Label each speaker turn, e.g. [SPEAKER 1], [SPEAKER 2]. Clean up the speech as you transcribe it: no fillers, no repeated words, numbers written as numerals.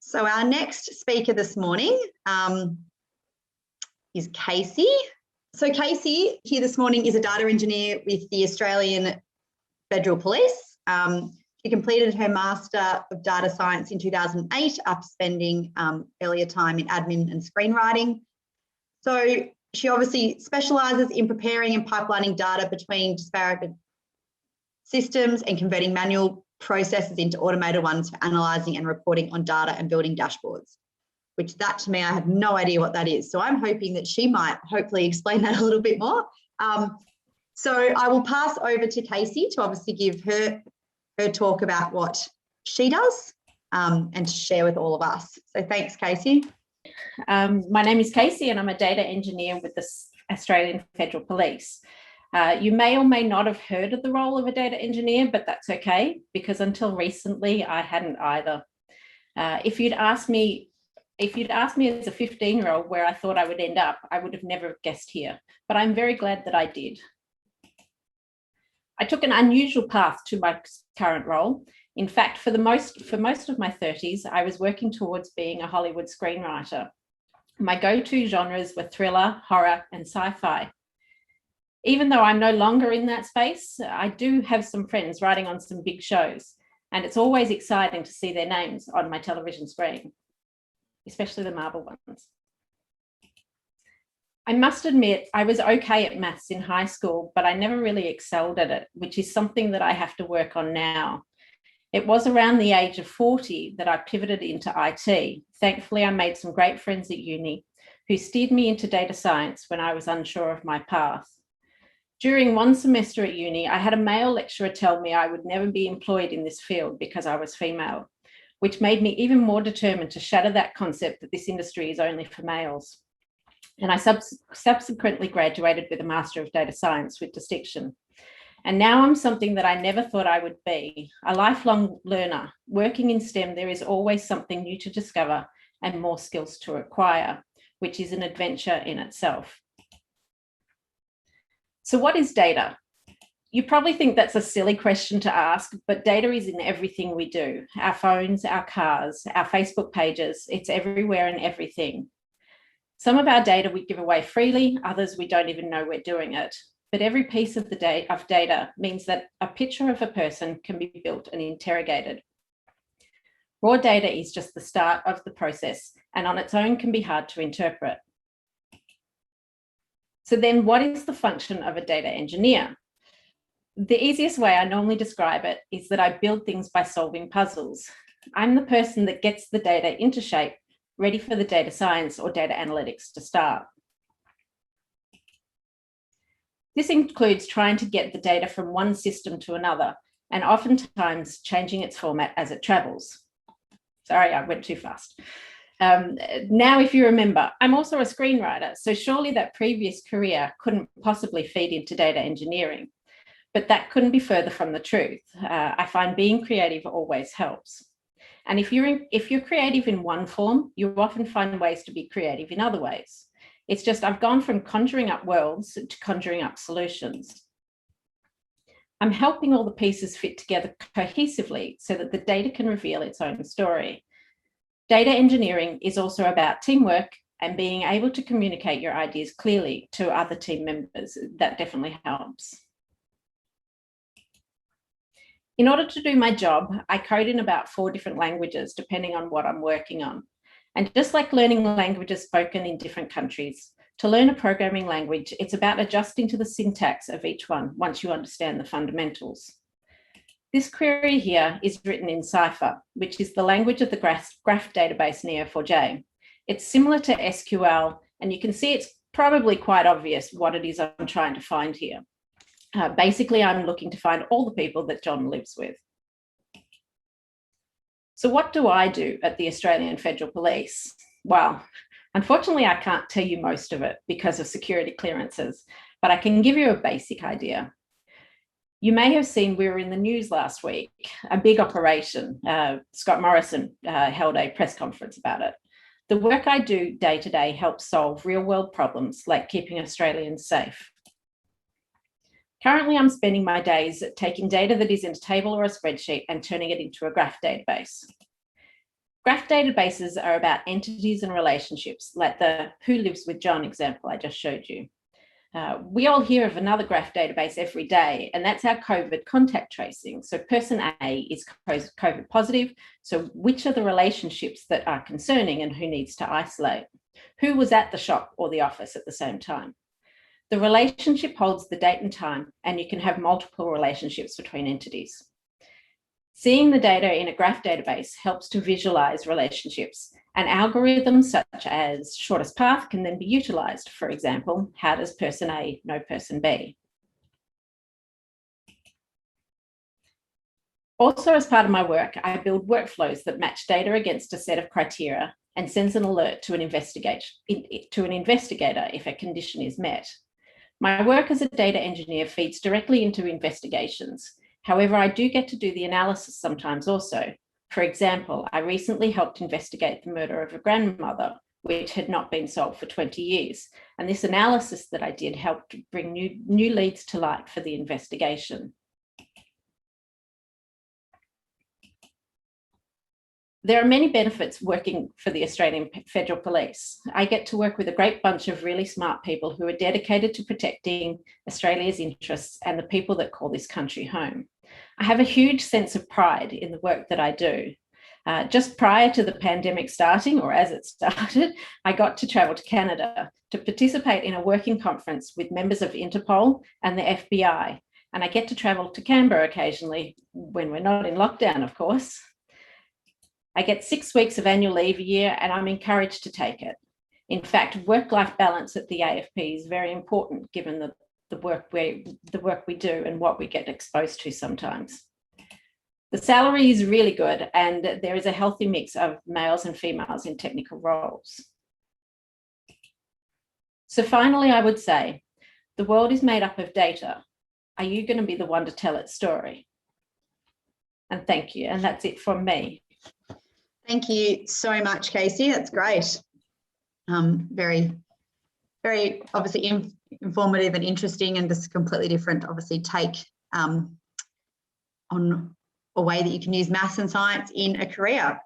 [SPEAKER 1] So our next speaker this morning is Casey. So Casey here this morning is a data engineer with the Australian Federal Police. She completed her Master of Data Science in 2008 after spending earlier time in admin and screenwriting. So she obviously specialises in preparing and pipelining data between disparate systems and converting manual processes into automated ones for analysing and reporting on data and building dashboards, which that to me, I have no idea what that is. So I'm hoping that she might hopefully explain that a little bit more. So I will pass over to Casey to obviously give her talk about what she does and to share with all of us. So thanks, Casey.
[SPEAKER 2] My name is Casey and I'm a data engineer with the Australian Federal Police. You may or may not have heard of the role of a data engineer, but that's okay, because until recently I hadn't either. If you'd asked me as a 15-year-old where I thought I would end up, I would have never guessed here, but I'm very glad that I did. I took an unusual path to my current role. In fact, for most of my 30s, I was working towards being a Hollywood screenwriter. My go-to genres were thriller, horror, and sci-fi. Even though I'm no longer in that space, I do have some friends writing on some big shows, and it's always exciting to see their names on my television screen, especially the Marvel ones. I must admit, I was okay at maths in high school, but I never really excelled at it, which is something that I have to work on now. It was around the age of 40 that I pivoted into IT. Thankfully, I made some great friends at uni who steered me into data science when I was unsure of my path. During one semester at uni, I had a male lecturer tell me I would never be employed in this field because I was female, which made me even more determined to shatter that concept that this industry is only for males. And I subsequently graduated with a Master of Data Science with distinction. And now I'm something that I never thought I would be, a lifelong learner. Working in STEM, there is always something new to discover and more skills to acquire, which is an adventure in itself. So what is data? You probably think that's a silly question to ask, but data is in everything we do. Our phones, our cars, our Facebook pages, it's everywhere and everything. Some of our data we give away freely, others we don't even know we're doing it. But every piece of data means that a picture of a person can be built and interrogated. Raw data is just the start of the process and on its own can be hard to interpret. So then what is the function of a data engineer? The easiest way I normally describe it is that I build things by solving puzzles. I'm the person that gets the data into shape, ready for the data science or data analytics to start. This includes trying to get the data from one system to another and oftentimes changing its format as it travels. Sorry, I went too fast. Now, if you remember, I'm also a screenwriter, so surely that previous career couldn't possibly feed into data engineering, but that couldn't be further from the truth. I find being creative always helps. And if you're creative in one form, you often find ways to be creative in other ways. It's just I've gone from conjuring up worlds to conjuring up solutions. I'm helping all the pieces fit together cohesively so that the data can reveal its own story. Data engineering is also about teamwork and being able to communicate your ideas clearly to other team members. That definitely helps. In order to do my job, I code in about 4 different languages, depending on what I'm working on. And just like learning languages spoken in different countries, to learn a programming language, it's about adjusting to the syntax of each one once you understand the fundamentals. This query here is written in Cypher, which is the language of the graph database Neo4j. It's similar to SQL, and you can see it's probably quite obvious what it is I'm trying to find here. Basically, I'm looking to find all the people that John lives with. So what do I do at the Australian Federal Police? Well, unfortunately, I can't tell you most of it because of security clearances, but I can give you a basic idea. You may have seen we were in the news last week, a big operation. Scott Morrison held a press conference about it. The work I do day to day helps solve real world problems like keeping Australians safe. Currently, I'm spending my days taking data that is in a table or a spreadsheet and turning it into a graph database. Graph databases are about entities and relationships, like the Who Lives with John example I just showed you. We all hear of another graph database every day, and that's our COVID contact tracing. So person A is COVID positive. So which are the relationships that are concerning and who needs to isolate? Who was at the shop or the office at the same time? The relationship holds the date and time, and you can have multiple relationships between entities. Seeing the data in a graph database helps to visualize relationships, and algorithms such as shortest path can then be utilized. For example, how does person A know person B? Also, as part of my work, I build workflows that match data against a set of criteria and sends an alert to an investigator if a condition is met. My work as a data engineer feeds directly into investigations. However, I do get to do the analysis sometimes also. For example, I recently helped investigate the murder of a grandmother, which had not been solved for 20 years. And this analysis that I did helped bring new leads to light for the investigation. There are many benefits working for the Australian Federal Police. I get to work with a great bunch of really smart people who are dedicated to protecting Australia's interests and the people that call this country home. I have a huge sense of pride in the work that I do. Just prior to the pandemic starting, or as it started, I got to travel to Canada to participate in a working conference with members of Interpol and the FBI. And I get to travel to Canberra occasionally when we're not in lockdown, of course. I get 6 weeks of annual leave a year, and I'm encouraged to take it. In fact, work-life balance at the AFP is very important given the work we do and what we get exposed to sometimes. The salary is really good, and there is a healthy mix of males and females in technical roles. So finally, I would say, the world is made up of data. Are you going to be the one to tell its story? And thank you. And that's it from me.
[SPEAKER 1] Thank you so much, Casey. That's great. Very, very obviously informative and interesting, and just completely different, obviously, take on a way that you can use maths and science in a career.